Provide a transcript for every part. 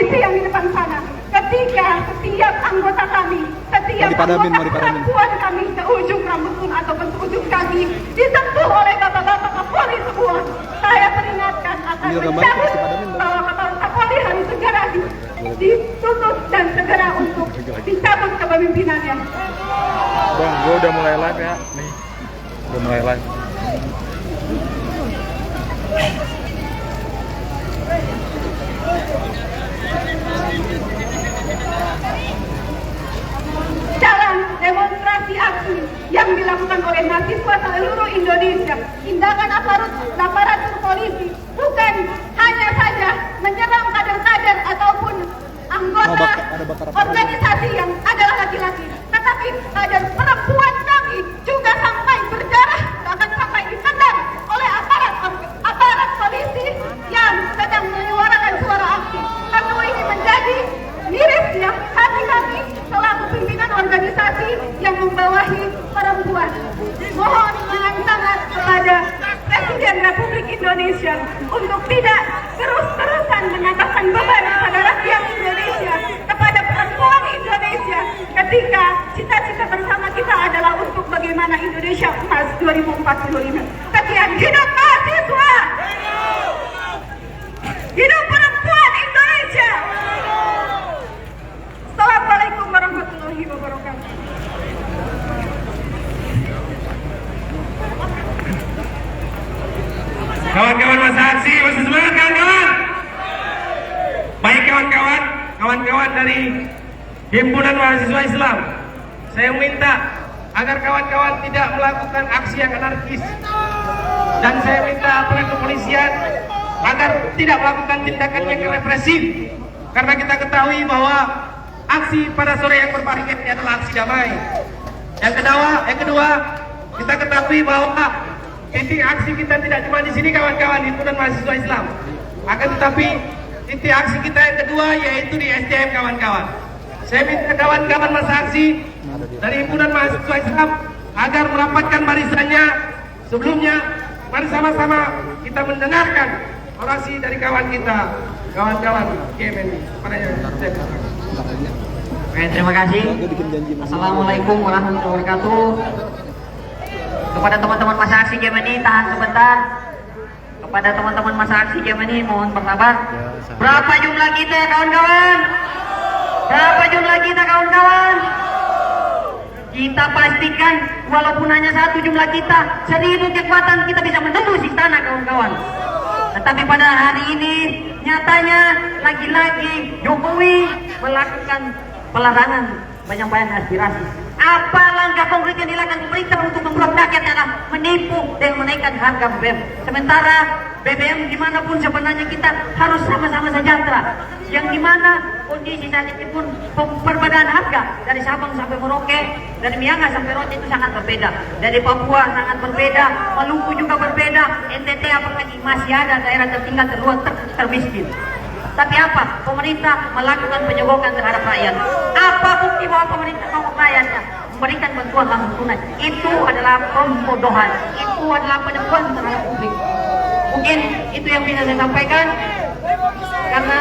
polisi yang di depan sana. Ketika setiap anggota kami, setiap anggota perempuan kami seujung rambut pun ataupun seujung kaki disentuh oleh bapak-bapak Kapolri semua, saya peringatkan akan mencabut bahwa Bapak Kapolri harus segera ditutup dan segera untuk dicabut kepemimpinannya. Bang, gue udah mulai live ya, nih, udah mulai live. Dalam demonstrasi aksi yang dilakukan oleh mahasiswa seluruh Indonesia, tindakan aparatur polisi bukan hanya saja menyerang kader-kader ataupun anggota organisasi yang adalah laki-laki, tetapi kader perempuan kami juga sampai berdarah, bahkan sampai ditendang oleh aparat polisi yang sedang menyuarakan suara aksi. Tentu ini menjadi mirisnya hati kami selaku pimpinan organisasi yang membawahi perempuan. Mohon dengan sangat kepada Presiden Republik Indonesia untuk tidak terus-terusan mengatakan beban kepada rakyat Indonesia, kepada perempuan Indonesia, ketika cita-cita bersama kita adalah untuk bagaimana Indonesia emas 2045. Sekian, hidup mahasiswa! Hidup perempuan Indonesia! Assalamualaikum warahmatullahi wabarakatuh. Kawan-kawan masa aksi, masih semangat kawan-kawan? Baik kawan-kawan dari Himpunan Mahasiswa Islam, saya minta agar kawan-kawan tidak melakukan aksi yang anarkis, dan saya minta aparat kepolisian agar tidak melakukan tindakan yang represif, karena kita ketahui bahwa aksi pada sore yang berbahagia ini adalah aksi damai. Yang kedua, kita ketahui bahwa titik aksi kita tidak cuma di sini kawan-kawan Himpunan Mahasiswa Islam, akan tetapi titik aksi kita yang kedua yaitu di SDM kawan-kawan. Saya minta kawan-kawan masa aksi dari Himpunan Mahasiswa Islam agar merapatkan barisannya. Sebelumnya, mari sama-sama kita mendengarkan orasi dari kawan kita, kawan-kawan GMNI. Oke, terima kasih. Assalamualaikum warahmatullahi wabarakatuh. Kepada teman-teman masa aksi GMNI, tahan sebentar. Kepada teman-teman masa aksi GMNI, mohon bersabar. Berapa jumlah kita ya kawan-kawan? Berapa jumlah kita kawan-kawan? Kita pastikan walaupun hanya satu jumlah kita, 1000 kekuatan kita bisa menembus istana kawan-kawan. Tetapi pada hari ini nyatanya lagi-lagi Jokowi melakukan pelarangan penyampaian aspirasi. Apa langkah konkret yang dilakukan pemerintah untuk membuat rakyat adalah menipu dan menaikkan harga BBM. Sementara BBM dimanapun sebenarnya kita harus sama-sama sejahtera. Yang dimana kondisi saat ini pun perbedaan harga dari Sabang sampai Merauke, dari Miangas sampai Rote itu sangat berbeda. Dari Papua sangat berbeda, Maluku juga berbeda, NTT apalagi masih ada daerah tertinggal terluar termiskin. Tapi apa? Pemerintah melakukan penyegokan terhadap rakyat. Apa bukti bahwa pemerintah mau rakyatnya memberikan bantuan langsung tunai? Itu adalah pembodohan. Itu adalah penipuan terhadap publik. Mungkin itu yang bisa saya sampaikan. Karena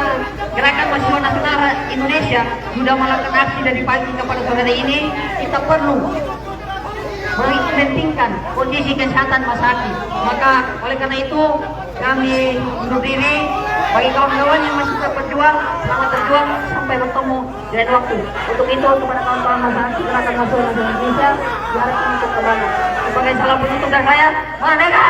Gerakan Mahasiswa Nasional Indonesia sudah melakukan aksi dari pagi kepada sore ini, kita perlu mementingkan kondisi kesehatan masyarakat. Maka oleh karena itu kami undur diri. Bagi kawan-kawan yang masih tetap berjuang, selamat berjuang sampai bertemu di lain waktu. Untuk itu kepada kawan-kawan masyarakat Gerakan Mahasiswa Nasional Indonesia, diharapkan untuk kembali. Sebagai salam penutup dari saya, Merdeka!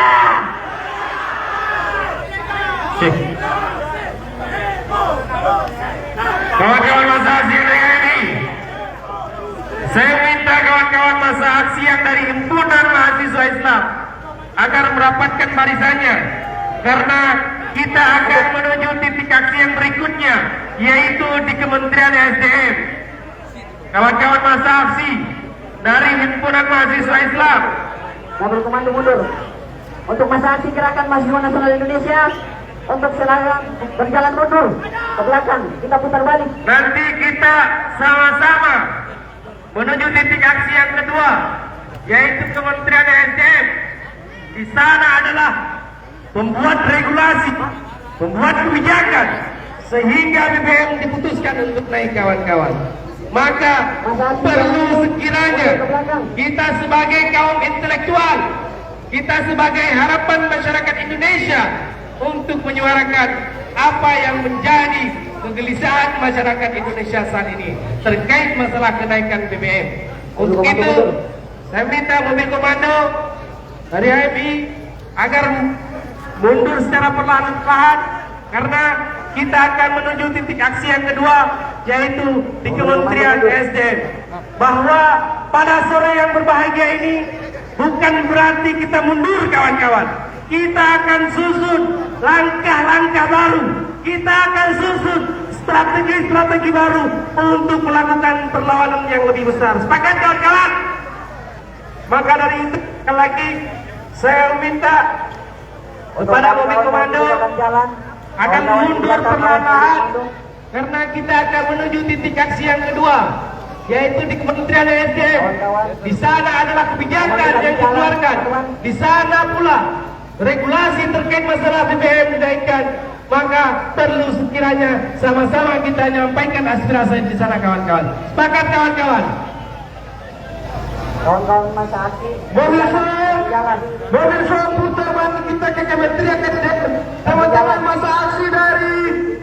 Kawan-kawan masa aksi ini, saya minta kawan-kawan masa aksi yang dari Himpunan Mahasiswa Islam agar merapatkan barisannya, karena kita akan menuju titik aksi yang berikutnya, yaitu di Kementerian SDM. Kawan-kawan masa aksi dari Himpunan Mahasiswa Islam, Kabel komando mundur. Untuk masa aksi Gerakan Mahasiswa Nasional Indonesia, untuk silakan berjalan mundur ke belakang, kita putar balik. nanti kita sama-sama menuju titik aksi yang kedua, yaitu Kementerian SDM. Di sana adalah membuat regulasi, membuat kebijakan, sehingga BBM diputuskan untuk naik kawan-kawan. Maka perlu sekiranya kita sebagai kaum intelektual, kita sebagai harapan masyarakat Indonesia untuk menyuarakan apa yang menjadi kegelisahan masyarakat Indonesia saat ini terkait masalah kenaikan BBM. Untuk itu, saya minta mobil komando dari HMI agar mundur secara perlahan-lahan, karena kita akan menuju titik aksi yang kedua, yaitu di Kementerian SDM. Bahwa pada sore yang berbahagia ini bukan berarti kita mundur, kawan-kawan. Kita akan susun langkah-langkah baru, kita akan susun strategi-strategi baru untuk melakukan perlawanan yang lebih besar. Sepakat, kawan-kawan? Maka dari itu, sekali lagi saya minta kepada mobil komando akan mundur perlahan-lahan, karena kita akan menuju titik aksi yang kedua, yaitu di Kementerian SDM. Di sana adalah kebijakan yang dikeluarkan, di sana pula regulasi terkait masalah BBM dinaikkan. Maka perlu sekiranya sama-sama kita menyampaikan aspirasi di sana, kawan-kawan. Sepakat, kawan-kawan? Kawan-kawan masa aksi Mobil putar balik kita ke Kementerian SDM. Teman-teman masa aksi dari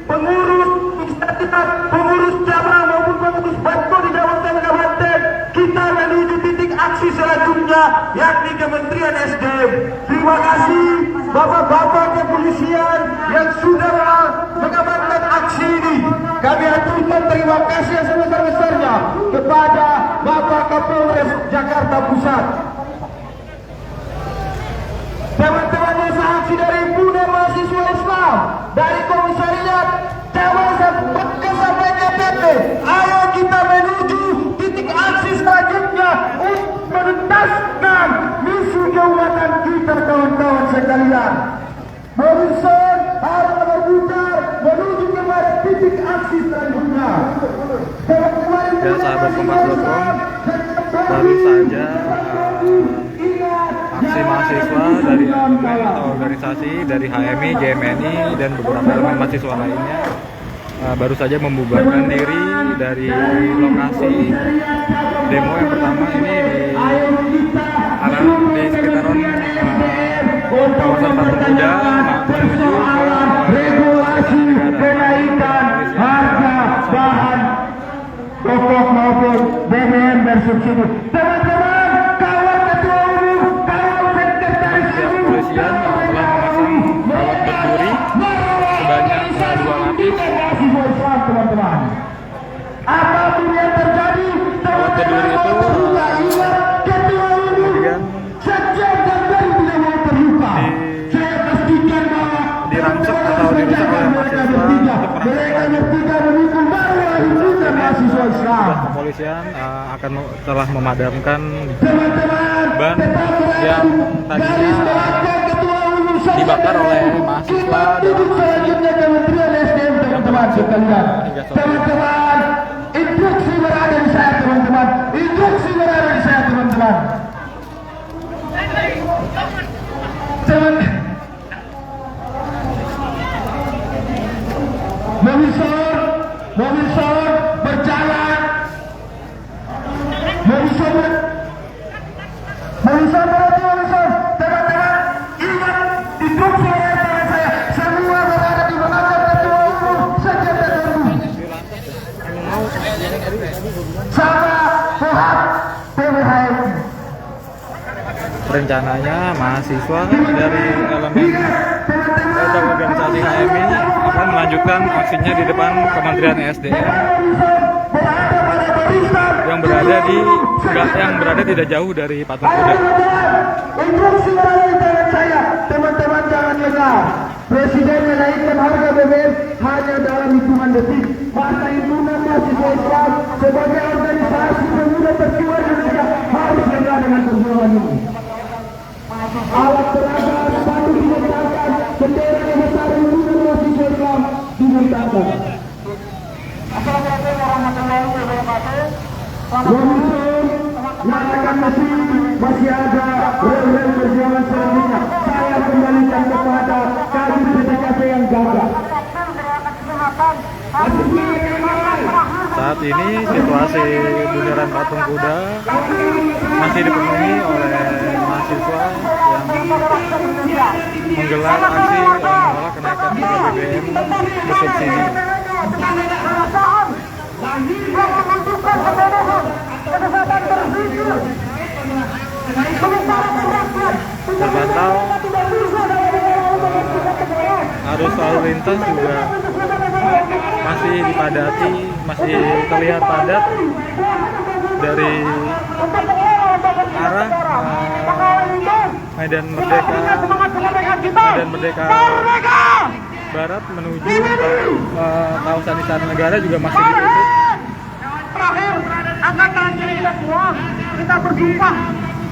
pengurus instansi, pengurus cabang maupun pengurus Batko di Jawa Tengah Banten, kita menuju titik aksi selanjutnya, yakni Kementerian SDM. Terima kasih bapak-bapak kepolisian yang sudah mengamankan aksi ini. Kami aturkan terima kasih yang sebesar-besarnya kepada Bapak Kapolres Jakarta Pusat. Teman-teman masa aksi dari Himpunan Mahasiswa Islam, dari Komisariat Cabang sampai KPP, ayo kita menuju titik aksi selanjutnya untuk menuntaskan misi keumatan kita, kawan-kawan sekalian. Morrison harus berputar menuju kepada titik aksi selanjutnya. Ya, sahabat Kompas.com, baru saja aksi mahasiswa dari elemen atau organisasi dari HMI, GMNI, dan beberapa elemen mahasiswa lainnya baru saja membubarkan diri dari lokasi demo yang pertama ini di sekitaran kawasan Patung Kuda menuju ke regulasi kenaikan harga bahan pokok maupun BBM bersubsidi. Teman-teman, kawan ketua umum, kawan sekretaris umum, kepolisian telah memasang kawat berduri sebanyak 2 lapis. teman-teman, apapun yang terjadi, Kawat berduri itu ketua umum kemudian sejak dari tidak mau terluka. Saya pastikan bahwa dirangsek atau dirusak oleh mahasiswa untuk mereka bertiga mendukung bahwa himpunan mahasiswa Islam. kepolisian akan telah memadamkan Teman-teman, ban yang tadinya dibakar oleh mahasiswa dalam aksi selanjutnya Kementerian SDM, teman-teman sekalian. hingga sore. Teman-teman, instruksi berada di saya, teman-teman. Instruksi berada di saya, teman-teman. Mobil sor berjalan. Teman-teman, ingat instruksi dari saya. Semua berada di belakang ketua umum sejak terdahulu. Sama Fuad PWHM. Rencananya mahasiswa dari elemen atau organisasi HMI akan melanjutkan aksinya di depan Kementerian SDM yang berada tidak jauh dari Patung Kuda. Instruksi dari tangan saya, teman-teman jangan lengah. Presiden menaikkan harga BBM hanya dalam hitungan detik. Maka himpunan mahasiswa Islam sebagai organisasi pemuda tertua Indonesia harus lengah dengan perjuangan ini. Alat peraga sepatu dibentangkan, bendera yang besar himpunan mahasiswa Islam dibentangkan. Assalamualaikum warahmatullahi wabarakatuh. Nyatakan masih ada rel-rel perjuangan selanjutnya. Saya kembalikan kepada kader PDKP yang gagah. Saat ini situasi bundaran Patung Kuda masih dipenuhi oleh mahasiswa yang menggelar aksi menolak kenaikan harga BBM bersubsidi. Terpantau arus lalu lintas juga masih dipadati, masih terlihat padat dari arah Medan Merdeka Barat menuju kawasan Istana Negara juga masih ditutup. Terakhir, angkatan kita semua, kita bersumpah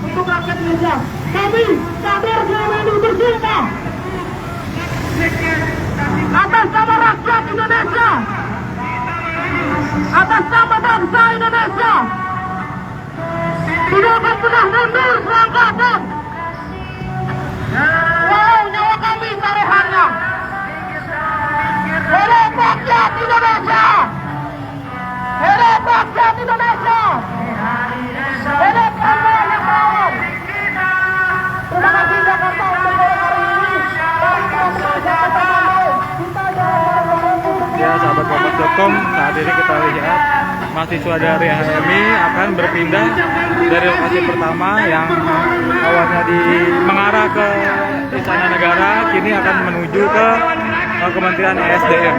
untuk rakyat Indonesia. Kami kader GMNI bersumpah atas nama rakyat Indonesia, atas nama bangsa Indonesia, tidak akan pernah mundur selangkah pun. Walau nyawa kami taruhannya. Oleh rakyat Indonesia, oleh rakyat Indonesia, oleh bangsa yang melawan. Terima kasih Jakarta untuk hari ini. Ya, sahabat kompas.com, saat ini kita lihat mahasiswa dari HMI akan berpindah dari lokasi pertama yang awalnya mengarah ke Istana Negara, kini akan menuju ke Kementerian ESDM.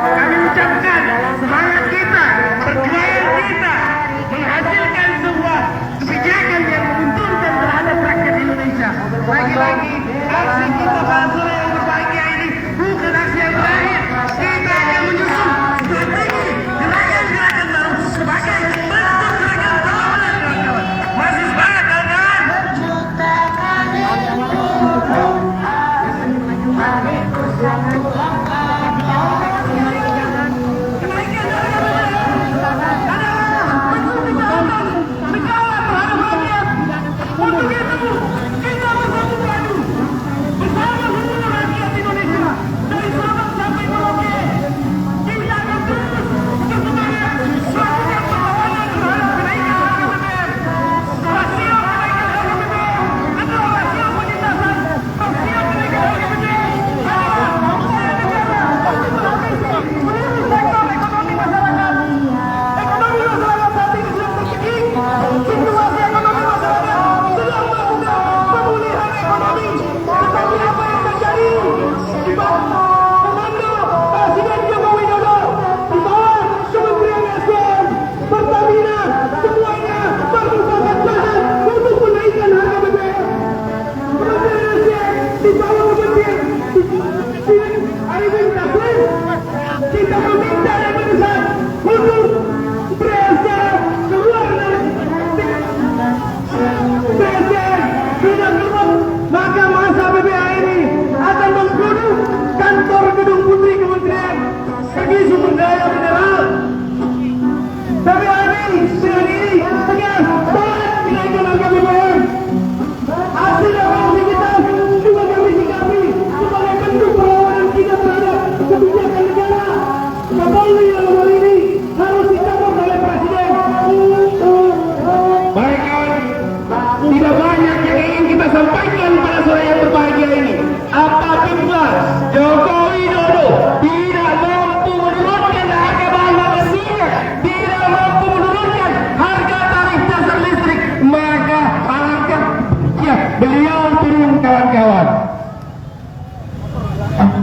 Kami ucapkan semangat kita, perjuangan kita menghasilkan sebuah kebijakan yang menguntungkan terhadap rakyat Indonesia. Lagi-lagi aksi kita pada sore yang berbahagia ini bukan aksi yang berakhir. Kita akan menyusun strategi gerakan-gerakan baru sebagai bentuk gerakan perlawanan, kawan-kawan. Masih semangat, kawan-kawan?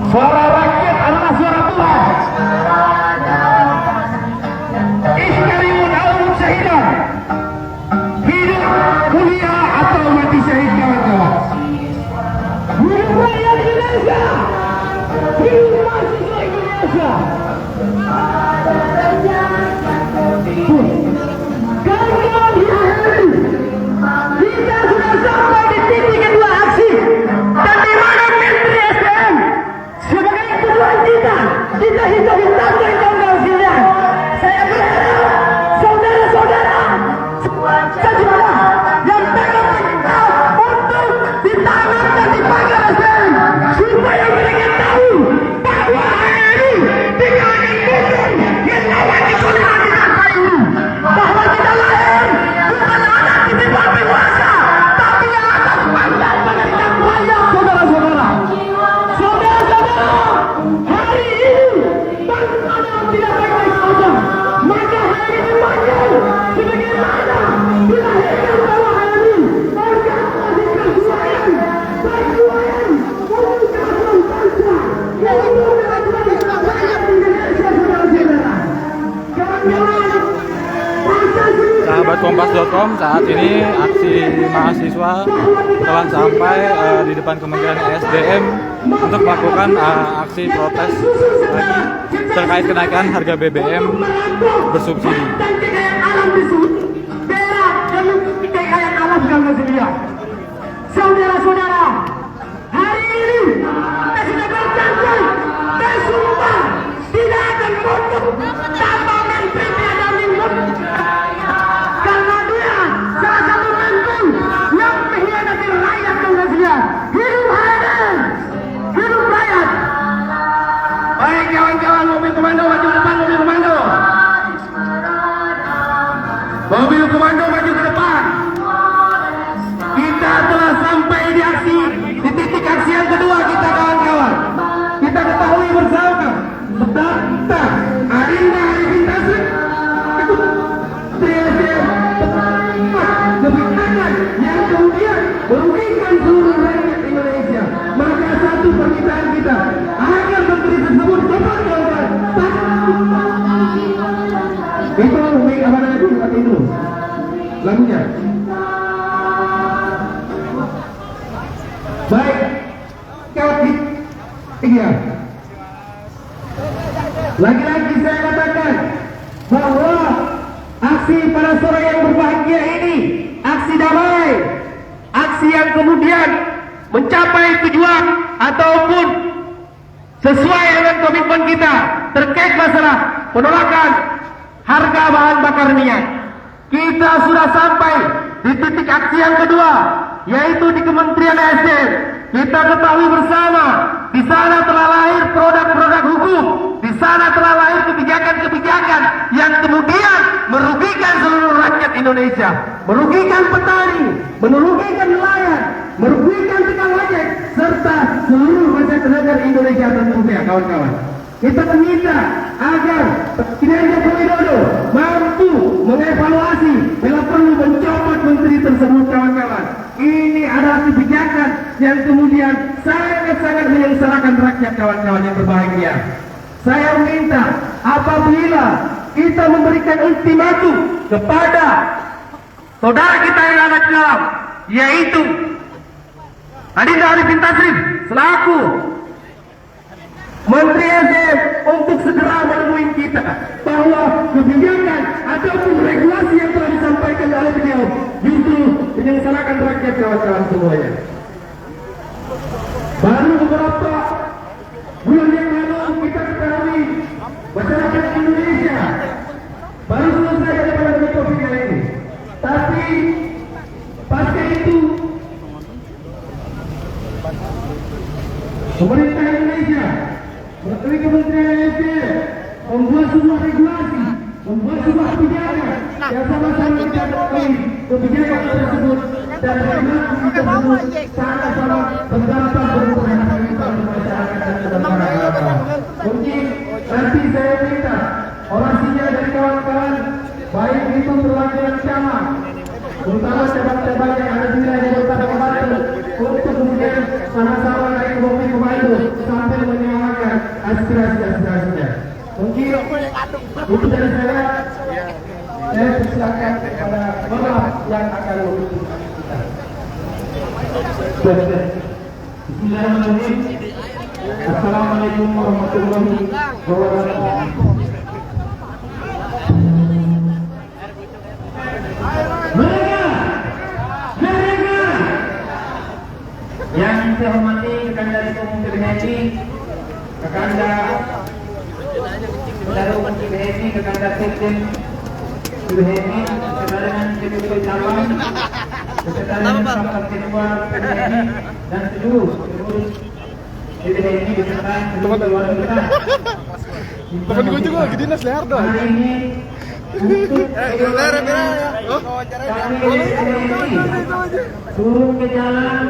Suara rakyat adalah suara Tuhan. Kompas.com, saat ini aksi mahasiswa telah sampai di depan Kementerian ESDM untuk melakukan aksi protes lagi terkait kenaikan harga BBM bersubsidi. Saudara-saudara, hari ini kita sudah berjanji bersumpah tidak akan mundur tanpa menteri tiada minggu. Karena dia salah satu menteri yang mengkhianati rakyat Indonesia. Hidup HRM, hidup rakyat. Baik kawan-kawan, mobil komando maju depan, mobil komando. Mobil komando maju ke depan. Kita telah sampai di titik aksi yang kedua kita kawan-kawan. Kita ketahui bersama data Arinda Arifin Tasrik itu kebijakan yang kemudian merugikan seluruh rakyat Indonesia. Maka satu permintaan kita agar menteri tersebut cepat kawan-kawan. Itu apa namanya itu lagunya. Baik, kawan tiga. Lagi-lagi saya katakan bahwa aksi pada sore yang berbahagia ini aksi damai, aksi yang kemudian mencapai tujuan ataupun sesuai dengan komitmen kita terkait masalah penolakan harga bahan bakar minyak. Kita sudah sampai di titik aksi yang kedua, yaitu di Kementerian ESDM. Kita ketahui bersama, di sana telah lahir produk-produk hukum, di sana telah lahir kebijakan-kebijakan yang kemudian merugikan seluruh rakyat Indonesia, merugikan petani, merugikan nelayan, merugikan tukang ojek, serta seluruh masyarakat Indonesia tentunya, kawan-kawan. Kita meminta agar Presiden Joko Widodo mampu mengevaluasi bila perlu mencopot menteri tersebut, kawan-kawan. Ini adalah kebijakan yang kemudian sangat-sangat menyengsarakan rakyat, kawan-kawan yang berbahagia. Saya minta apabila kita memberikan ultimatum kepada saudara kita yang ada di dalam, yaitu Arinda Arifin Tasrik selaku Menteri SDM untuk segera menemui kita bahwa kebijakan ataupun regulasi yang telah disampaikan oleh beliau justru menyengsarakan rakyat, kawan-kawan semuanya. Baru beberapa bulan yang lalu kita ketahui masyarakat Indonesia baru selesai dari pandemi COVID ini, tapi pasca itu pemerintah Indonesia melalui Kementerian ESDM membuat sebuah regulasi, membuat sebuah kebijakan yang sama-sama kita ketahui kebijakan tersebut dan regulasi tersebut sangat-sangat berdampak terhadap masyarakat dan masyarakat. Mungkin nanti saya minta orasinya dari kawan-kawan, baik itu perwakilan camat, terutama cabang-cabang yang ada di wilayah Kabupaten Banten, untuk kemudian sama-sama naik mobil komando sampai menyuarakan aspirasi-aspirasinya. Mungkin itu dari saya persilakan kepada bapak yang akan memimpin kita. Bismillahirrahmanirrahim. Assalamualaikum warahmatullahi wabarakatuh. Yang saya hormati rekan dari Komisi BHMI, Kakanda Saudara Komisi BHMI, Kakanda Sekjen BHMI, Saudara DPP Cabang, Saudara Pakar Ketua BHMI, dan seluruh pengurus BHMI beserta seluruh keluarga. Temen gue juga lagi dinas Leardo. Hari ini untuk turun ke jalan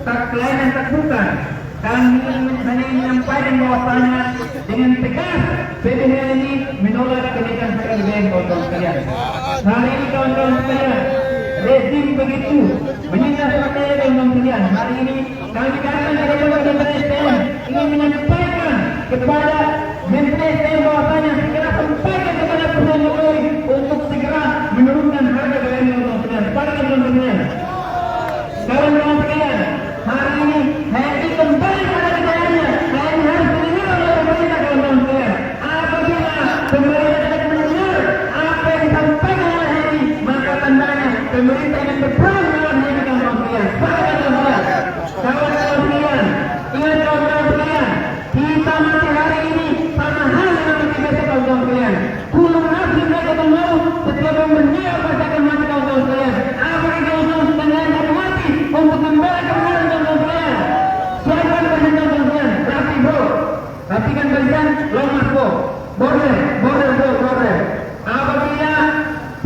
tak lain dan tak bukan. Kami hanya menyampaikan bahwasanya dengan tegas PBH ini menolak kenaikan harga BBM, kawan-kawan sekalian. Hari ini kawan-kawan sekalian, rezim begitu menindas rakyat, kawan-kawan sekalian. Hari ini kami datang dari Menteri SDM ingin menyampaikan kepada Menteri SDM bahwasanya segera sampaikan kepada Presiden Jokowi untuk segera menurunkan harga BBM gotong royong setiap yang berniat pasti akan mati kawan-kawan sekalian. Apakah kawan-kawan sekalian akan mati untuk membela kebenaran kawan-kawan sekalian? Silakan barisan kawan-kawan sekalian. Rapi bro, rapikan barisan, lomas bro, border bro, border. Apabila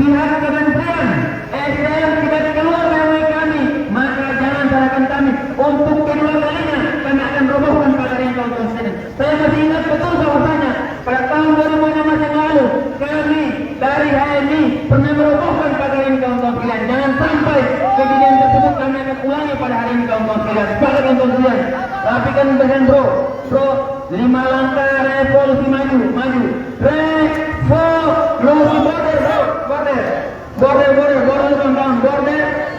pihak kementerian SDM tidak keluar melalui kami, maka jangan salahkan kami. Untuk kedua kalinya kami akan robohkan pagar ini kawan-kawan sekalian. Saya masih ingat betul bahwasanya pada tahun 2016 yang lalu kami dari HMI pernah merobohkan pagar ini kawan-kawan sekalian. Jangan sampai kejadian tersebut kami akan ulangi pada hari ini kawan-kawan sekalian. Sepakat kawan-kawan sekalian. Rapikan barisan bro, 5 langkah revolusi maju. Revolusi border bro,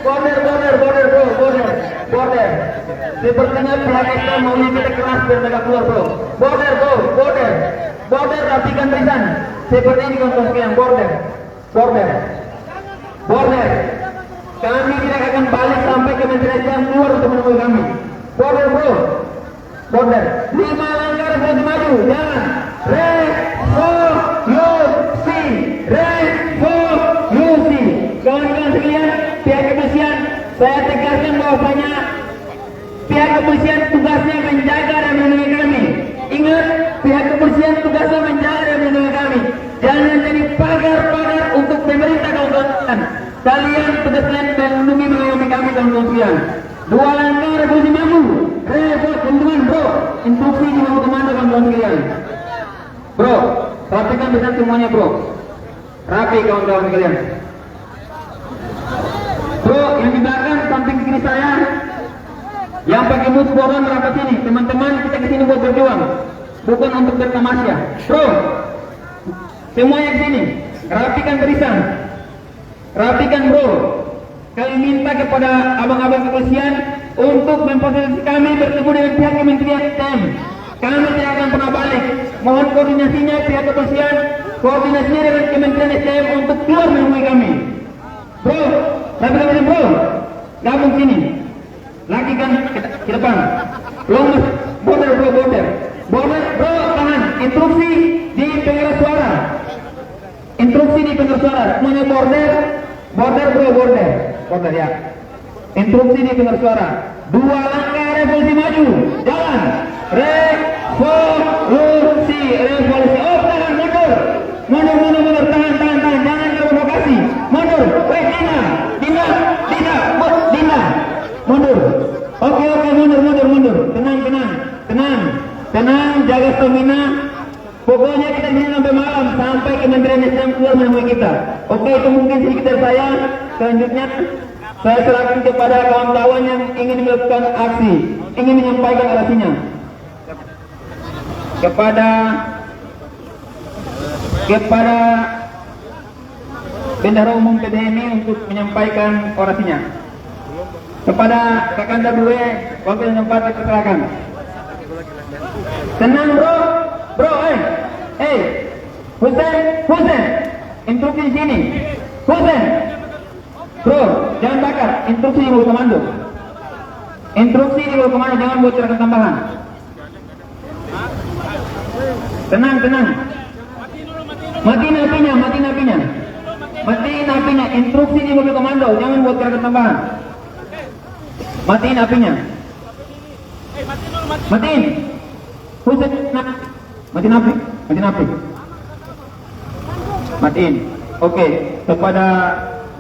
border kawan-kawan, border. Sepertinya pihak Islam maunya kita keras biar mereka keluar bro. Border bro, border rapikan barisan. Seperti ini kawan-kawan sekalian, border. Kami tidak akan balik sampai Kementerian Islam keluar untuk menemui kami. Border bro, border. 5 langkah revolusi maju, jangan. Revolusi. Kawan-kawan sekalian, pihak kepolisian, saya tegaskan bahwasanya pihak kepolisian tugasnya menjaga dan melindungi kami. Ingat, pihak kepolisian tugasnya menjaga dan melindungi kami. Jangan jadi pagar-pagar untuk pemerintah kawan-kawan. Kalian tugas kalian melindungi mengayomi kami kawan-kawan sekalian. 2 langkah revolusi maju. Revolusi bro. Instruksi di bawah komando kawan-kawan sekalian. Bro, rapikan barisan semuanya bro. Rapi kawan-kawan sekalian. Bro, yang di belakang samping kiri saya yang pakai mood boron merapat sini. Teman-teman, kita kesini buat berjuang, bukan untuk bertamasya. Bro, semuanya kesini. Rapikan barisan. Rapikan bro. Kami minta kepada abang-abang kepolisian untuk memposisi kami bertemu dengan pihak Kementerian SDM. Kami tidak akan pernah balik. Mohon koordinasinya pihak kepolisian, koordinasinya dengan Kementerian SDM untuk keluar menemui kami. Bro, rapikan barisan bro. Gabung sini. Lagi kan ke depan. Lomas, border bro, tahan. Instruksi di pengeras suara. Semuanya border ya. Instruksi di pengeras suara. 2 langkah revolusi maju, jalan. Revolusi. Oh, tahan, mundur, tahan, jangan provokasi. Mundur, Dina, mundur. Oke, mundur. Tenang, jaga stamina. Pokoknya kita di sini sampai malam, sampai Kementerian SDM keluar menemui kita. Oke, itu mungkin sedikit dari saya. Selanjutnya, saya serahkan kepada kawan-kawan yang ingin melakukan aksi, ingin menyampaikan orasinya. Kepada Bendahara Umum PDMI untuk menyampaikan orasinya. Kepada Kakanda Due, wakil yang tempat silakan. Tenang bro, Husen, instruksi di sini. Husen, bro, jangan bakar. Instruksi di bawah komando. Jangan buat gerakan tambahan. Tenang. Matiin apinya. Instruksi di mobil komando, jangan buat gerakan tambahan. Matiin apinya. Matiin. Husen, matiin api. Matiin. Oke, kepada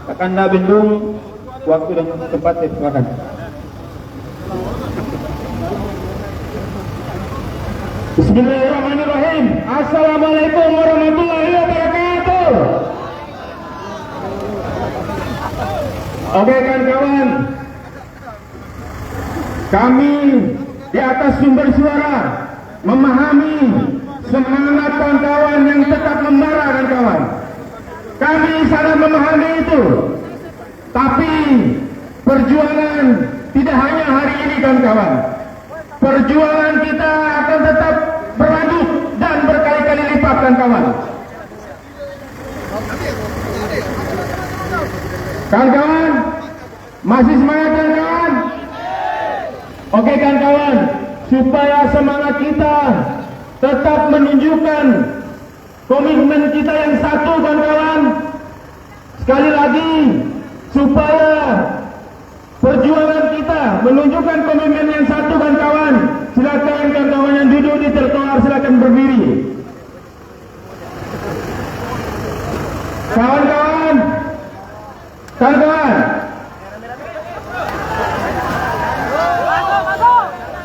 Kakanda Bendung, waktu dan tempat saya silakan. Bismillahirrahmanirrahim. Assalamualaikum warahmatullahi wabarakatuh. Oke kawan-kawan, kami di atas sumber suara memahami semangat kawan-kawan yang tetap membara kawan-kawan. Kami sangat memahami itu. Tapi perjuangan tidak hanya hari ini kawan-kawan. Perjuangan kita akan tetap berlanjut dan berkali-kali lipat kawan-kawan. Kawan-kawan, masih semangat kawan-kawan? Oke kawan-kawan, supaya semangat kita tetap menunjukkan komitmen kita yang satu kawan-kawan, lagi supaya perjuangan kita menunjukkan komitmen yang satu kawan-kawan. Silakan kawan-kawan yang duduk di trotoar silakan berdiri. Kawan-kawan, kawan-kawan,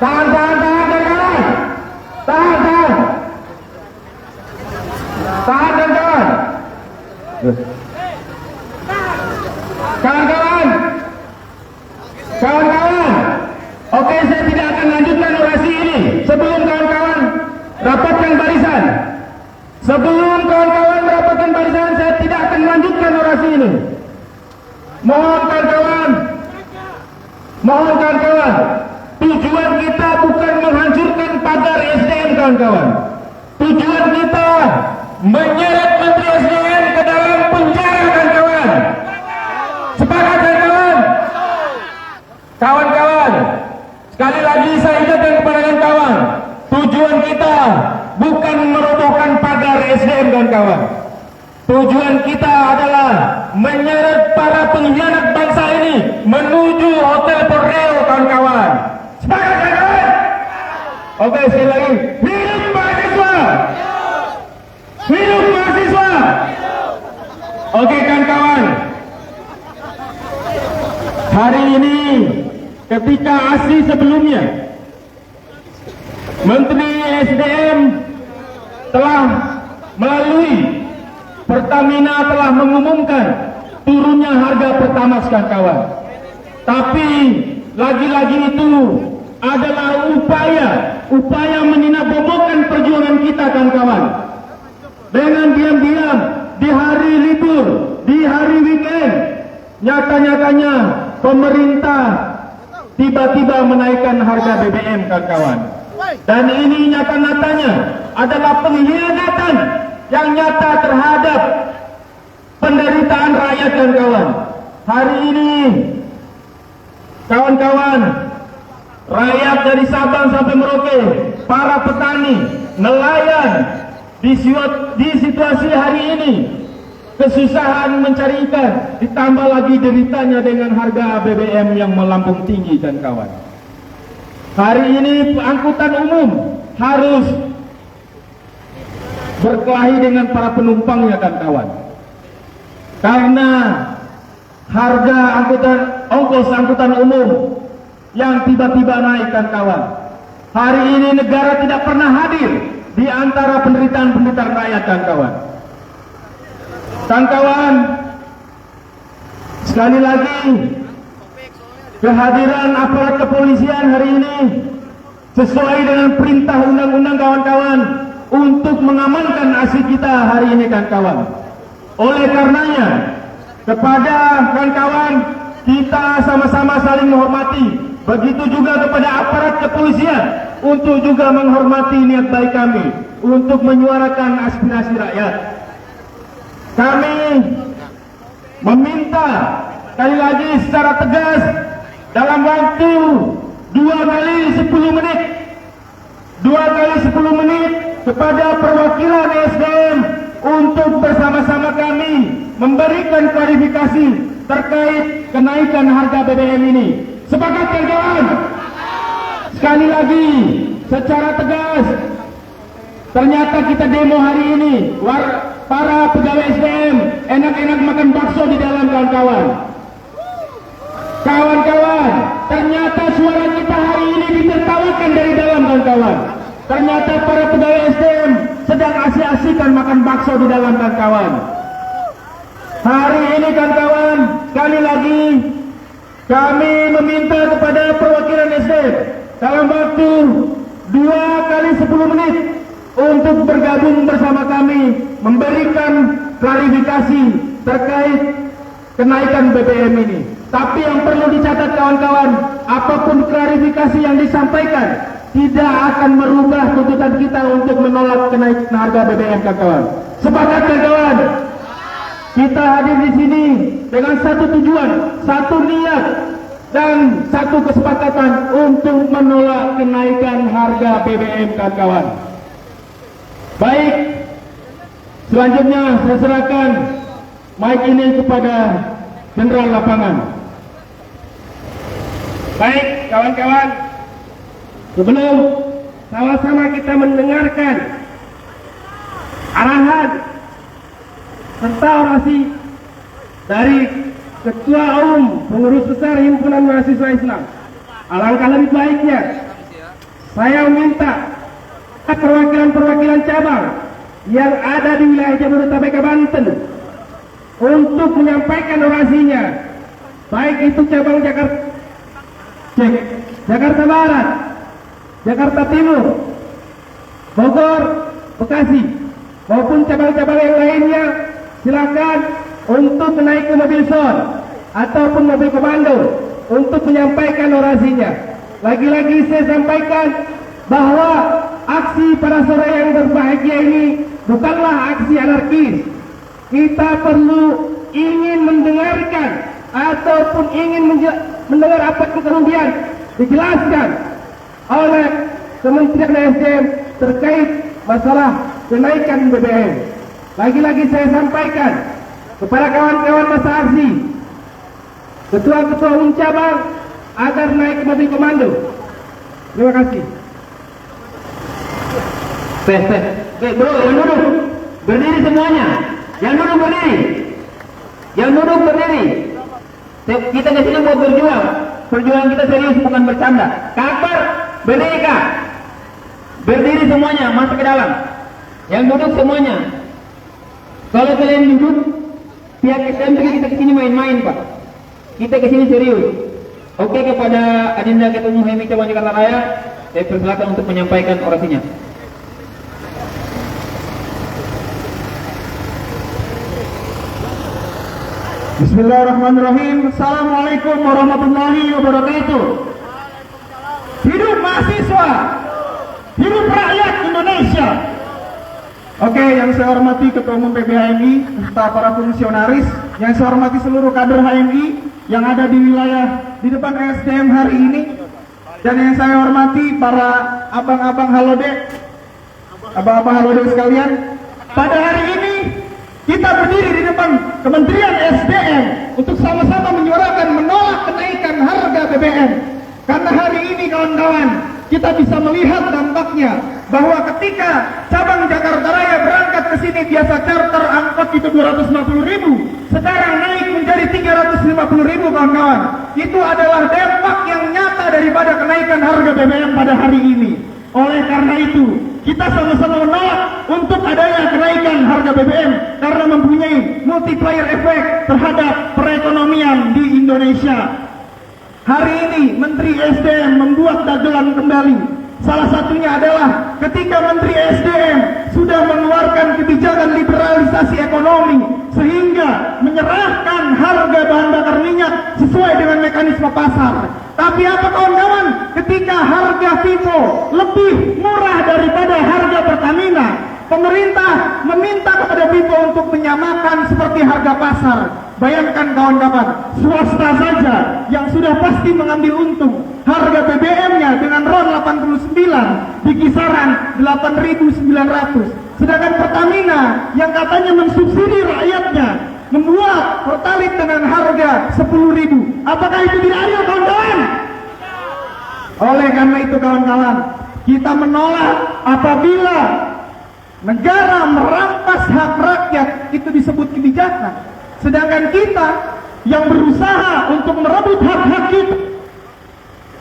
tahan, kawan-kawan, tahan, kawan-kawan, kawan-kawan. Oke, saya tidak akan lanjutkan orasi ini sebelum kawan-kawan rapatkan barisan. Sebelum kawan-kawan merapatkan barisan, saya tidak akan lanjutkan orasi ini. Mohon kawan-kawan, tujuan kita bukan menghancurkan pagar SDM kawan-kawan. Tujuan kita menyeret Menteri SDM ke dalam penjara kawan-kawan. Sepakat kawan-kawan? Kawan-kawan, sekali lagi saya ingatkan kepada kawan-kawan, tujuan kita bukan merobohkan pagar SDM kawan-kawan. Tujuan kita adalah menyeret para pengkhianat bangsa ini menuju Hotel Borneo kawan-kawan. Sepakat kawan-kawan? Oke, sekali lagi, hidup mahasiswa! Hidup mahasiswa! Oke kawan-kawan, hari ini ketika ASI sebelumnya Menteri SDM telah melalui Pertamina telah mengumumkan turunnya harga Pertamax kawan-kawan. Tapi lagi-lagi itu adalah upaya meninabobokan perjuangan kita kawan-kawan. Dengan diam-diam di hari libur, di hari weekend, nyata-nyatanya pemerintah tiba-tiba menaikkan harga BBM kawan-kawan. Dan ini nyata-nyatanya adalah pengkhianatan yang nyata terhadap penderitaan rakyat kawan-kawan. Hari ini kawan-kawan, rakyat dari Sabang sampai Merauke, para petani, nelayan di situasi hari ini kesusahan mencari ikan, ditambah lagi deritanya dengan harga BBM yang melambung tinggi kawan-kawan. Hari ini angkutan umum harus berkelahi dengan para penumpangnya kawan-kawan. Karena harga ongkos angkutan umum yang tiba-tiba naik kawan-kawan. Hari ini negara tidak pernah hadir di antara penderitaan-penderitaan rakyat kawan-kawan. Kawan-kawan, sekali lagi kehadiran aparat kepolisian hari ini sesuai dengan perintah undang-undang kawan-kawan untuk mengamankan aksi kita hari ini kawan-kawan. Oleh karenanya, kepada kawan-kawan kita sama-sama saling menghormati. Begitu juga kepada aparat kepolisian untuk juga menghormati niat baik kami untuk menyuarakan aspirasi rakyat. Kami meminta sekali lagi secara tegas dalam waktu 2 kali 10 menit kepada perwakilan SDM untuk bersama-sama kami memberikan klarifikasi terkait kenaikan harga BBM ini. Sepakat kawan-kawan? Sekali lagi secara tegas, ternyata kita demo hari ini, para pegawai SDM enak-enak makan bakso di dalam kawan-kawan. Kawan-kawan, ternyata suara kita hari ini ditertawakan dari dalam kawan-kawan. Ternyata para pegawai SDM sedang asik-asikan makan bakso di dalam kawan-kawan. Hari ini kawan-kawan, sekali lagi kami meminta kepada perwakilan SDM dalam waktu 2 kali 10 menit untuk bergabung bersama kami memberikan klarifikasi terkait kenaikan BBM ini. Tapi yang perlu dicatat kawan-kawan, apapun klarifikasi yang disampaikan tidak akan merubah tuntutan kita untuk menolak kenaikan harga BBM kawan-kawan. Sepakat kawan-kawan? Kita hadir di sini dengan satu tujuan, satu niat, dan satu kesepakatan untuk menolak kenaikan harga BBM kawan-kawan. Baik, selanjutnya saya serahkan mic ini kepada Jenderal Lapangan. Baik, kawan-kawan. Sebelum sama-sama kita mendengarkan arahan serta orasi dari Ketua Umum Pengurus Besar Himpunan Mahasiswa Islam, alangkah lebih baiknya saya meminta perwakilan-perwakilan cabang yang ada di wilayah Jabodetabek Banten untuk menyampaikan orasinya, baik itu cabang Jakarta Barat, Jakarta Timur, Bogor, Bekasi, maupun cabang-cabang yang lainnya. Silakan untuk naik ke mobil SOR ataupun mobil komando untuk menyampaikan orasinya. Lagi-lagi saya sampaikan bahwa aksi pada sore yang berbahagia ini bukanlah aksi anarkis. Kita perlu ingin mendengarkan ataupun ingin mendengar apa yang kemudian dijelaskan oleh Kementerian SDM terkait masalah kenaikan BBM. Lagi-lagi saya sampaikan kepada kawan-kawan masa aksi, ketua-ketua umum cabang agar naik ke mobil komando. Terima kasih. Bro, yang duduk berdiri semuanya. Yang duduk berdiri. Yang duduk berdiri. Kita di sini mau berjuang. Perjuangan kita serius, bukan bercanda. Kabar, berdiri Kak. Berdiri semuanya, masuk ke dalam. Yang duduk semuanya. Kalau kalian duduk, pihak SDM kita kesini main-main Pak. Kita kesini serius. Oke, kepada Adinda Ketua Umum HMI Cabang Jakarta Raya, saya persilakan untuk menyampaikan orasinya. Bismillahirrahmanirrahim. Assalamualaikum warahmatullahi wabarakatuh. Hidup mahasiswa, hidup rakyat Indonesia. Oke, yang saya hormati Ketua Umum PBHMI serta para fungsionaris, yang saya hormati seluruh kader HMI yang ada di wilayah di depan SDM hari ini, dan yang saya hormati para abang-abang halodek, abang-abang halodek sekalian. Pada hari ini kita berdiri di depan Kementerian SDM untuk sama-sama menyuarakan menolak kenaikan harga BBM. Karena hari ini kawan-kawan, kita bisa melihat dampaknya bahwa ketika cabang Jakarta Raya berangkat ke sini biasa charter angkot itu 250.000, sekarang naik menjadi 350.000 kawan-kawan. Itu adalah dampak yang nyata daripada kenaikan harga BBM pada hari ini. Oleh karena itu, kita sama-sama menolak untuk adanya kenaikan harga BBM karena mempunyai multiplier effect terhadap perekonomian di Indonesia. Hari ini Menteri SDM membuat dagelan kembali. Salah satunya adalah ketika Menteri SDM sudah mengeluarkan kebijakan liberalisasi ekonomi sehingga menyerahkan harga bahan bakar minyak sesuai dengan mekanisme pasar. Tapi apa kawan-kawan, ketika harga Vivo lebih murah daripada harga Pertamina, pemerintah meminta kepada Vivo untuk menyamakan seperti harga pasar. Bayangkan kawan-kawan, swasta saja yang sudah pasti mengambil untung. Harga BBM-nya dengan RON 89 di kisaran 8.900. Sedangkan Pertamina yang katanya mensubsidi rakyatnya membuat Pertalite dengan harga 10.000. Apakah itu tidak adil kawan-kawan? Oleh karena itu kawan-kawan, kita menolak apabila negara merampas hak rakyat itu disebut kebijakan. Sedangkan kita yang berusaha untuk merebut hak-hak kita,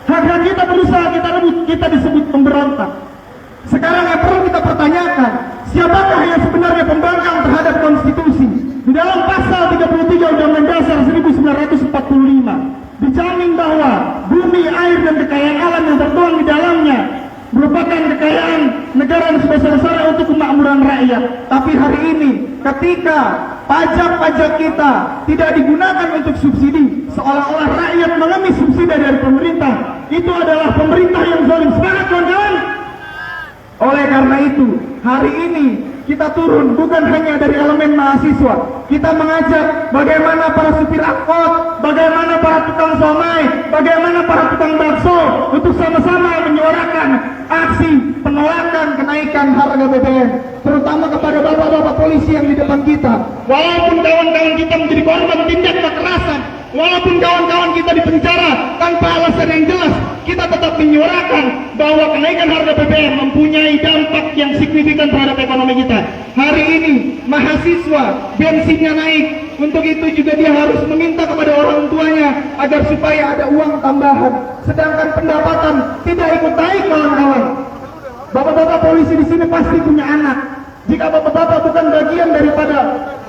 hak-hak kita berusaha kita rebut, kita disebut pemberontak. Sekarang yang perlu kita pertanyakan, siapakah yang sebenarnya pembangkang terhadap konstitusi? Di dalam pasal 33 Undang-Undang Dasar 1945 dijamin bahwa bumi, air, dan kekayaan alam yang tertuang di dalamnya merupakan kekayaan negara yang sebesar-besarnya untuk kemakmuran rakyat. Tapi hari ini ketika pajak-pajak kita tidak digunakan untuk subsidi, seolah-olah rakyat mengemis subsidi dari pemerintah, itu adalah pemerintah yang zalim. Semangat kawan-kawan. Oleh karena itu hari ini kita turun, bukan hanya dari elemen mahasiswa. Kita mengajak bagaimana para supir angkot, bagaimana para tukang somai, bagaimana para tukang bakso untuk sama-sama menyuarakan aksi penolakan kenaikan harga BBM, terutama kepada bapak-bapak polisi yang di depan kita. Walaupun kawan-kawan kita menjadi korban tindak kekerasan, walaupun kawan-kawan kita di penjara tanpa alasan yang jelas, kita tetap menyuarakan bahwa kenaikan harga BBM mempunyai dampak yang signifikan terhadap ekonomi kita. Hari ini mahasiswa bensinnya naik, untuk itu juga dia harus meminta kepada orang tuanya agar supaya ada uang tambahan, sedangkan pendapatan tidak ikut naik, kawan-kawan. Bapak-bapak polisi di sini pasti punya anak. Jika bapak-bapak bukan bagian daripada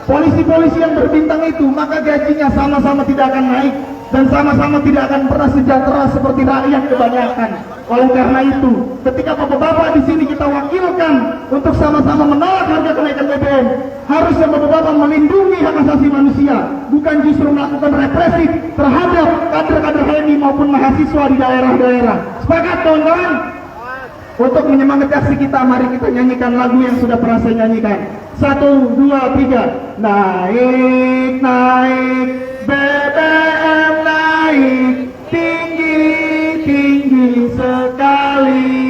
polisi-polisi yang berbintang itu, maka gajinya sama-sama tidak akan naik dan sama-sama tidak akan pernah sejahtera seperti rakyat kebanyakan. Oleh karena itu, ketika bapak-bapak di sini kita wakilkan untuk sama-sama menolak harga kenaikan BBM, harusnya bapak-bapak melindungi hak asasi manusia, bukan justru melakukan represif terhadap kader-kader HMI maupun mahasiswa di daerah-daerah. Sepakat, kawan-kawan? Untuk menyemangati aksi kita, mari kita nyanyikan lagu yang sudah pernah saya nyanyikan. 1, 2, 3. Naik, naik, BBM naik, tinggi, tinggi sekali.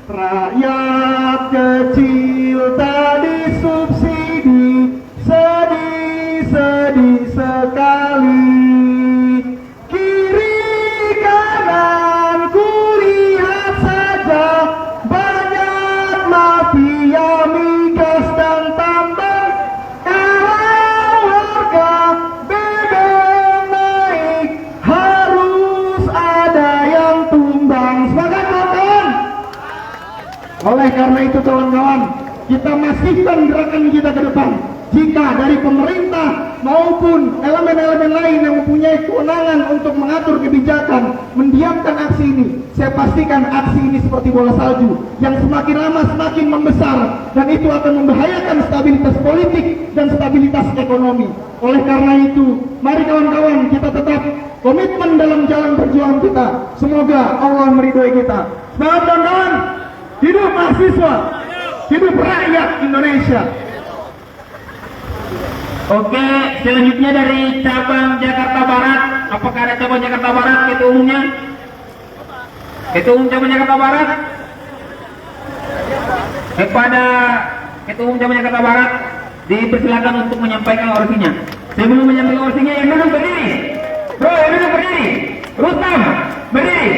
Rakyat kecil tadi subsidi, sedih, sedih sekali. Kiri kanan kulihat saja, banyak mafia migas dan tambang. Kalau harga BBM naik, harus ada yang tumbang. Semangat, kawan-kawan! Oleh karena itu, kawan-kawan, kita masifkan gerakan kita ke depan. Jika dari pemerintah maupun elemen-elemen lain yang mempunyai kewenangan untuk mengatur kebijakan mendiamkan aksi ini, saya pastikan aksi ini seperti bola salju yang semakin lama semakin membesar, dan itu akan membahayakan stabilitas politik dan stabilitas ekonomi. Oleh karena itu, mari kawan-kawan kita tetap komitmen dalam jalan perjuangan kita. Semoga Allah meridhoi kita. Semangat, kawan-kawan! Hidup mahasiswa, hidup rakyat Indonesia. Oke, selanjutnya dari cabang Jakarta Barat. Apakah ada cabang Jakarta Barat ketua umumnya? Ketua umum cabang Jakarta Barat. Kepada ketua umum cabang Jakarta Barat dipersilakan untuk menyampaikan orasinya. Sebelum menyampaikan orasinya, yang duduk berdiri. Bro, yang duduk berdiri. Rustam, berdiri.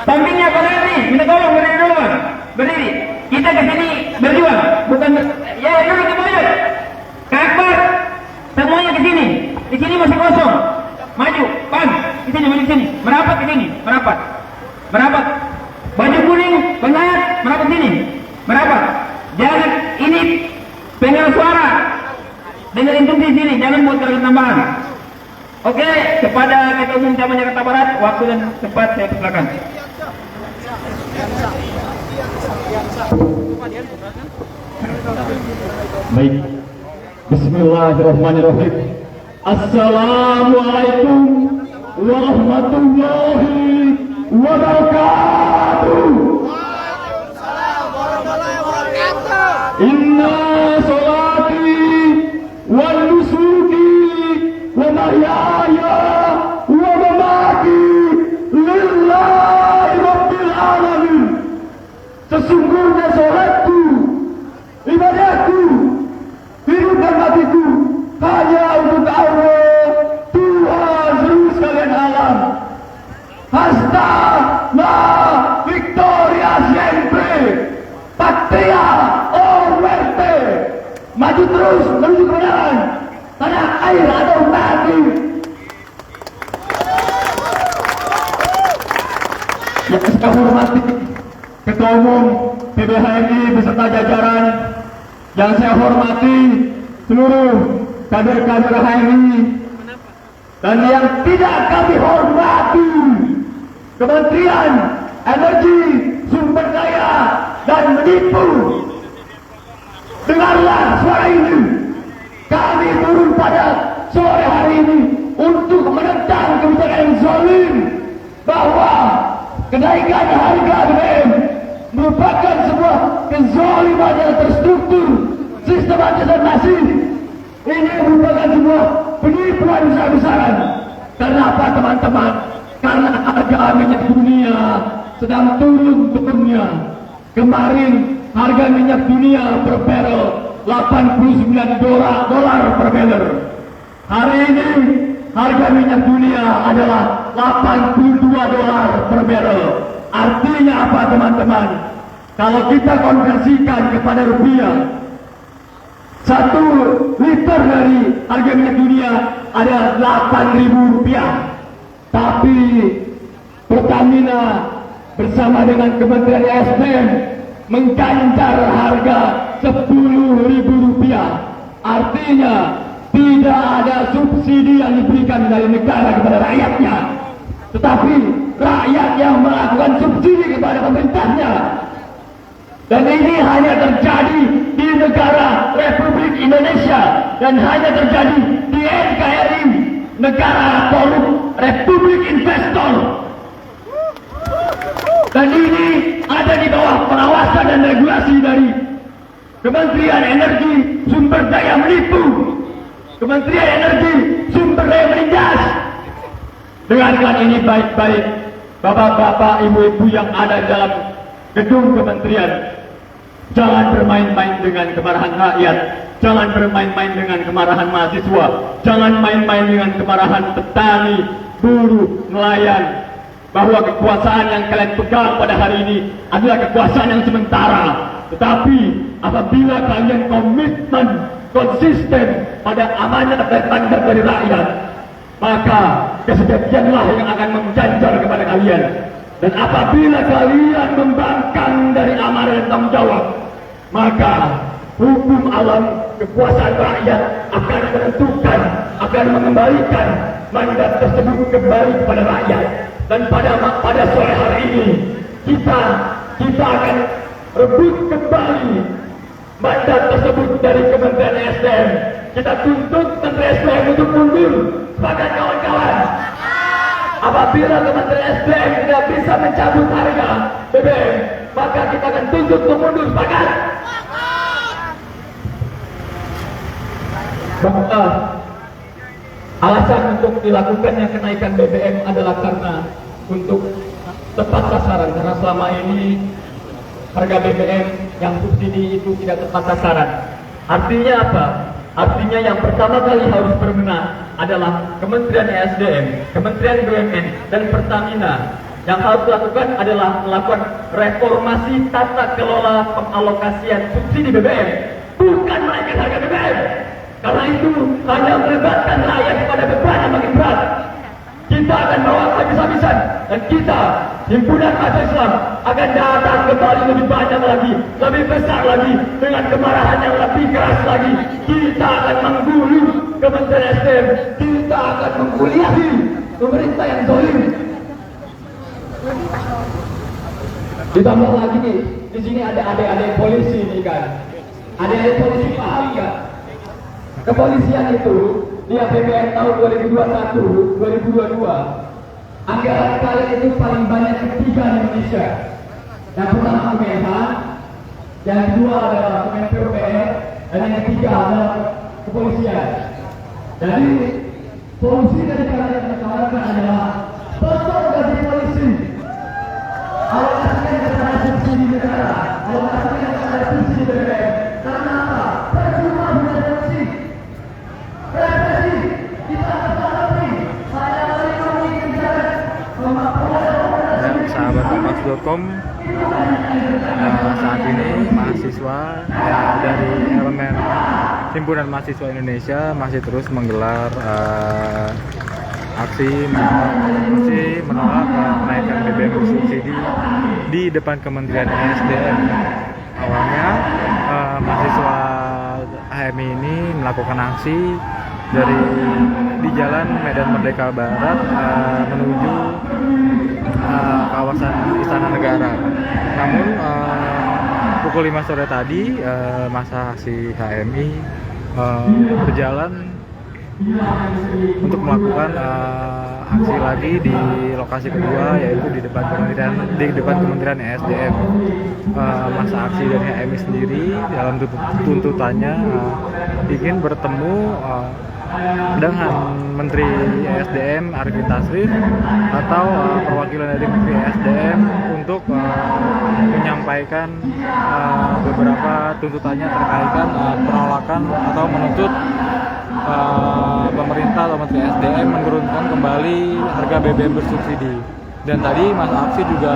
Sampingnya berdiri. Minta tolong berdiri dulu. Berdiri. Kita kesini berjuang, bukan ya yang duduk di bawah. Kak Akbar, semuanya ke sini. Di sini masih kosong. Maju, pan, di sini, maju ke sini. Merapat ke sini, merapat. Merapat. Baju kuning, pengahat, merapat sini. Merapat. Jangan ini pengeras suara. Dengan instruksi di sini, jangan buat gerakan tambahan. Oke, kepada Ketua Umum Cabang Jakarta Barat, waktu dan tempat saya persilakan. Baik. Bismillahirrahmanirrahim. Assalamualaikum warahmatullahi wabarakatuh. Inna salati wa nusuki wa mahyaya wa mamati lillahi rabbil alamin. Sesungguhnya salatku, ibadahku, hidup dan matiku hanya untuk Allah, Tuhan seluruh sekalian alam. Hasta la victoria siempre, patria o muerte. Maju terus menuju kebenaran, tanah air atau mati. Yang saya hormati Ketua Umum PBHMI beserta jajaran, yang saya hormati seluruh kader-kader HMI, dan yang tidak kami hormati Kementerian Energi, Sumber Daya dan Menipu. Dengarlah suara ini. Kami turun pada sore hari ini untuk menentang kebijakan yang zalim, bahwa kenaikan harga BBM merupakan sebuah kezaliman yang terstruktur, sistematis dan masif. Ini merupakan sebuah penipuan besar-besaran. Karena apa teman-teman? Karena harga minyak dunia sedang turun-turunnya. Kemarin harga minyak dunia per barrel $89 per barrel. Hari ini harga minyak dunia adalah $82 per barrel. Artinya apa teman-teman? Kalau kita konversikan kepada rupiah, 1 liter dari harga minyak dunia ada Rp8.000. Tapi Pertamina bersama dengan Kementerian SDM mengganjar harga Rp10.000. Artinya tidak ada subsidi yang diberikan dari negara kepada rakyatnya, tetapi rakyat yang melakukan subsidi kepada pemerintahnya. Dan ini hanya terjadi di negara Republik Indonesia dan hanya terjadi di NKRI, negara korup Republik Investor. Dan ini ada di bawah pengawasan dan regulasi dari Kementerian Energi Sumber Daya Menipu, Kementerian Energi Sumber Daya Menindas. Dengarkan ini baik-baik, bapak-bapak, ibu-ibu yang ada dalam gedung kementerian. Jangan bermain-main dengan kemarahan rakyat, jangan bermain-main dengan kemarahan mahasiswa, jangan main-main dengan kemarahan petani, buruh, nelayan. Bahwa kekuasaan yang kalian pegang pada hari ini adalah kekuasaan yang sementara. Tetapi apabila kalian komitmen, konsisten pada amanat dan mandat dari rakyat, maka kesejahteraan yang akan menjanjar kepada kalian. Dan apabila kalian membangkang dari amanat dan tanggung jawab, maka hukum alam, kekuasaan rakyat akan menentukan, akan mengembalikan mandat tersebut kembali kepada rakyat. Dan pada sore hari ini kita akan rebut kembali mandat tersebut dari Kementerian SDM. Kita tuntut Menteri SDM untuk mundur. Sepakat kawan-kawan? Apabila Kementerian SDM tidak bisa mencabut harga BBM, maka kita akan tuntut untuk mundur. Sepakat? Bahwa alasan untuk dilakukannya kenaikan BBM adalah karena untuk tepat sasaran, karena selama ini harga BBM yang subsidi itu tidak tepat sasaran. Artinya apa? Artinya yang pertama kali harus berbenah adalah Kementerian SDM, Kementerian BUMN, dan Pertamina. Yang harus dilakukan adalah melakukan reformasi tata kelola pengalokasian subsidi BBM, bukan menaikkan harga BBM. Karena itu hanya melibatkan rakyat pada beban yang makin berat. Kita akan bawa habis-habisan, dan kita, himpunan mahasiswa Islam, akan datang kembali lebih banyak lagi, lebih besar lagi, dengan kemarahan yang lebih keras lagi. Kita akan menggulung Kementerian SDM, kita akan mengkuliahi pemerintah yang zalim. Ditambah lagi nih, di sini ada adik-adik polisi nih kan. Adik-adik polisi paham nggak? Kepolisian itu di APBN tahun 2021-2022 anggaran kalian itu paling banyak ketiga di Indonesia. Yang pertama Kemenhan, yang kedua adalah Kemenpupr, dan yang ketiga adalah kepolisian. Jadi solusi dari kalian yang ditawarkan adalah potong gaji polisi, alokasikan kepada subsidi negara, alokasikan kepada subsidi BBM. Karena apa? Percuma punya polisi. Represi kita hadapi. Saya melindungi kebijakan Dan sahabat kompas.com, saat ini mahasiswa dari elemen Himpunan Mahasiswa Indonesia masih terus menggelar aksi menolak kenaikan BBM subsidi di depan Kementerian SDM. Awalnya mahasiswa HMI ini melakukan aksi di Jalan Medan Merdeka Barat menuju kawasan Istana Negara. Namun pukul 5 sore tadi masa aksi HMI berjalan untuk melakukan aksi lagi di lokasi kedua, yaitu di depan Kementerian ESDM. Masa aksi dari HMI sendiri dalam tuntutannya ingin bertemu dengan Menteri ESDM Arifin Tasrif atau perwakilan dari Menteri ESDM untuk menyampaikan beberapa tuntutannya terkait penolakan atau menuntut pemerintah atau Menteri ESDM menurunkan kembali harga BBM bersubsidi. Dan tadi masa aksi juga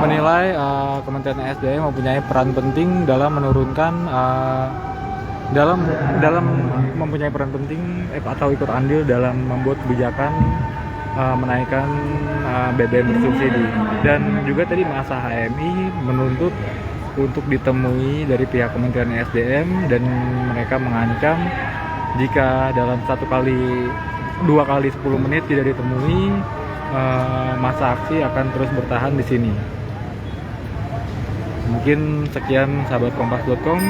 menilai Kementerian ESDM mempunyai peran penting dalam menurunkan mempunyai peran penting atau ikut andil dalam membuat kebijakan menaikkan BBM bersubsidi. Dan juga tadi masa HMI menuntut untuk ditemui dari pihak Kementerian ESDM, dan mereka mengancam jika dalam 2 kali 10 menit tidak ditemui, masa aksi akan terus bertahan di sini. Mungkin sekian sahabat kompas.com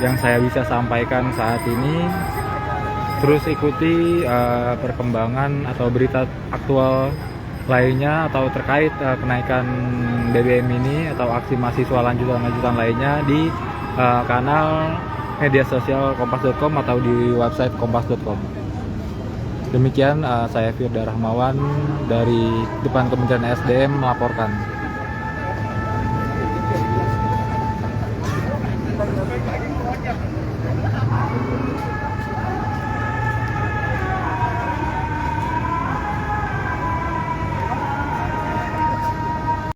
yang saya bisa sampaikan saat ini. Terus ikuti perkembangan atau berita aktual lainnya atau terkait kenaikan BBM ini atau aksi mahasiswa lanjutan lainnya di kanal media sosial kompas.com atau di website kompas.com. Demikian saya Firda Rahmawan dari depan Kementerian ESDM melaporkan.